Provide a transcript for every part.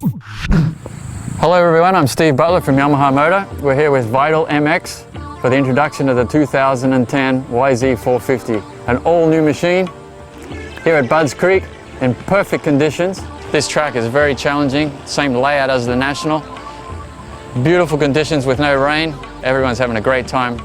Hello everyone, I'm Steve Butler from Yamaha Motor. We're here with Vital MX for the introduction of the 2010 YZ450, an all-new machine here at Budds Creek in perfect conditions. This track is very challenging, same layout as the National. Beautiful conditions with no rain, everyone's having a great time.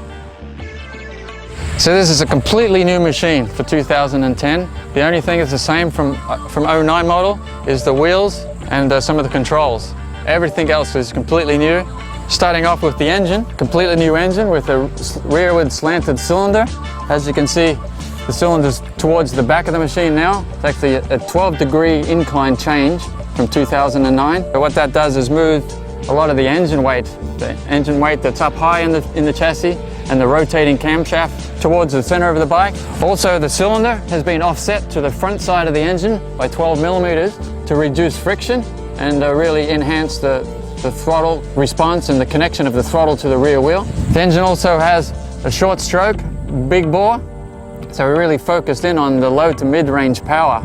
So this is a completely new machine for 2010. The only thing that's the same from 09 model is the wheels and some of the controls. Everything else is completely new. Starting off with the engine, completely new engine with a rearward slanted cylinder. As you can see, the cylinder's towards the back of the machine now. It's actually a 12-degree incline change from 2009. But what that does is move a lot of the engine weight that's up high in the chassis and the rotating camshaft towards the center of the bike. Also, the cylinder has been offset to the front side of the engine by 12 millimeters to reduce friction and really enhance the throttle response and the connection of the throttle to the rear wheel. The engine also has a short stroke, big bore, so we really focused in on the low to mid-range power.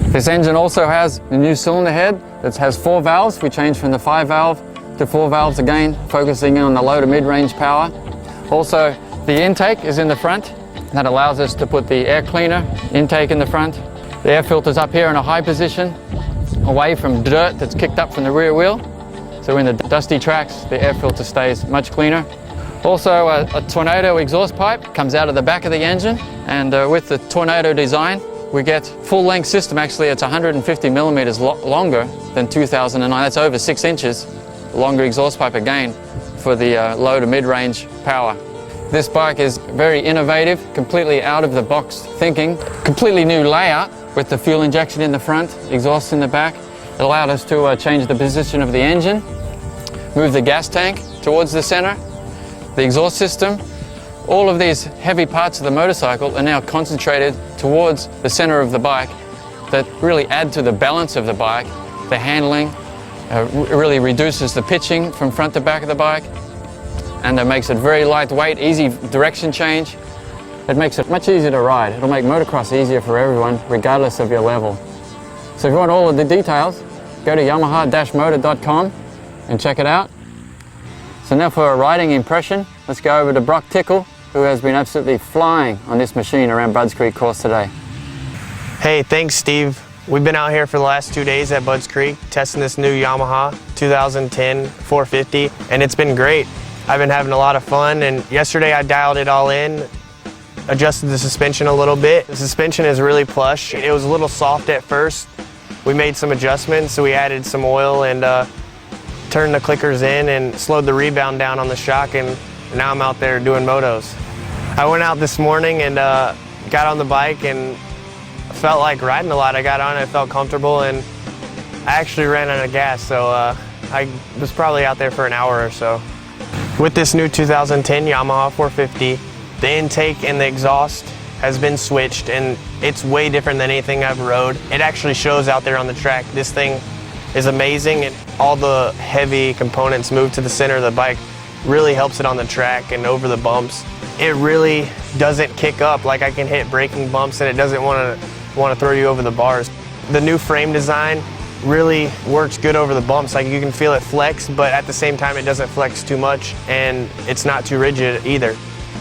This engine also has a new cylinder head that has 4 valves. We changed from the 5-valve to 4 valves again, focusing in on the low to mid-range power. Also, the intake is in the front. That allows us to put the air cleaner intake in the front. The air filter's up here in a high position, away from dirt that's kicked up from the rear wheel. So in the dusty tracks, the air filter stays much cleaner. Also, a Tornado exhaust pipe comes out of the back of the engine, and with the Tornado design, we get full-length system. Actually, it's 150 millimeters longer than 2009. That's over 6 inches longer exhaust pipe again for the low to mid-range power. This bike is very innovative, completely out of the box thinking, completely new layout with the fuel injection in the front, exhaust in the back. It allowed us to change the position of the engine, move the gas tank towards the center, the exhaust system. All of these heavy parts of the motorcycle are now concentrated towards the center of the bike that really add to the balance of the bike. The handling really reduces the pitching from front to back of the bike, and it makes it very lightweight, easy direction change. It makes it much easier to ride. It'll make motocross easier for everyone, regardless of your level. So if you want all of the details, go to yamaha-motor.com and check it out. So now for a riding impression, let's go over to Brock Tickle, who has been absolutely flying on this machine around Budds Creek course today. Hey, thanks Steve. We've been out here for the last 2 days at Budds Creek testing this new Yamaha 2010 450, and it's been great. I've been having a lot of fun, and yesterday I dialed it all in, adjusted the suspension a little bit. The suspension is really plush. It was a little soft at first. We made some adjustments, so we added some oil and turned the clickers in and slowed the rebound down on the shock, and now I'm out there doing motos. I went out this morning and got on the bike and felt like riding a lot. I got on it, felt comfortable, and I actually ran out of gas, so I was probably out there for an hour or so. With this new 2010 Yamaha 450, the intake and the exhaust has been switched, and it's way different than anything I've rode. It actually shows out there on the track. This thing is amazing, and all the heavy components moved to the center of the bike really helps it on the track and over the bumps. It really doesn't kick up. Like, I can hit braking bumps and it doesn't want to throw you over the bars. The new frame design really works good over the bumps. Like, you can feel it flex, but at the same time it doesn't flex too much, and it's not too rigid either.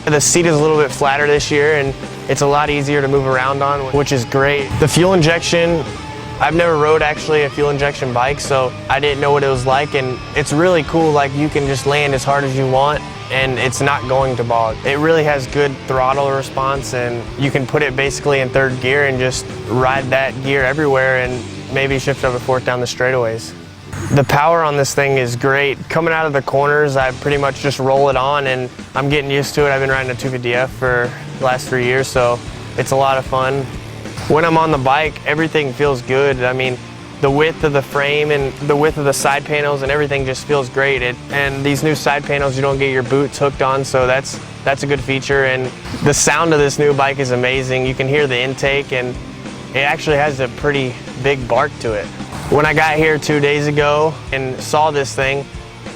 The seat is a little bit flatter this year, and it's a lot easier to move around on, which is great. The fuel injection, I've never rode actually a fuel injection bike, so I didn't know what it was like, and it's really cool. Like, you can just land as hard as you want and it's not going to bog. It really has good throttle response, and you can put it basically in 3rd gear and just ride that gear everywhere and maybe shift over 4th down the straightaways. The power on this thing is great. Coming out of the corners, I pretty much just roll it on, and I'm getting used to it. I've been riding a 250F for the last 3 years, so it's a lot of fun. When I'm on the bike, everything feels good. I mean, the width of the frame and the width of the side panels and everything just feels great. And these new side panels, you don't get your boots hooked on, so that's a good feature. And the sound of this new bike is amazing. You can hear the intake, and it actually has a pretty big bark to it. When I got here 2 days ago and saw this thing,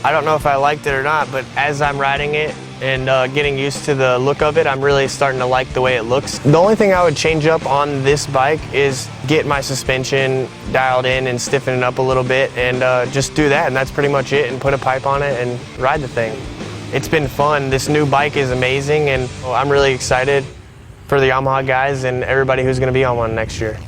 I don't know if I liked it or not, but as I'm riding it, and getting used to the look of it. I'm really starting to like the way it looks. The only thing I would change up on this bike is get my suspension dialed in and stiffen it up a little bit, and just do that, and that's pretty much it, and put a pipe on it and ride the thing. It's been fun. This new bike is amazing, and I'm really excited for the Yamaha guys and everybody who's going to be on one next year.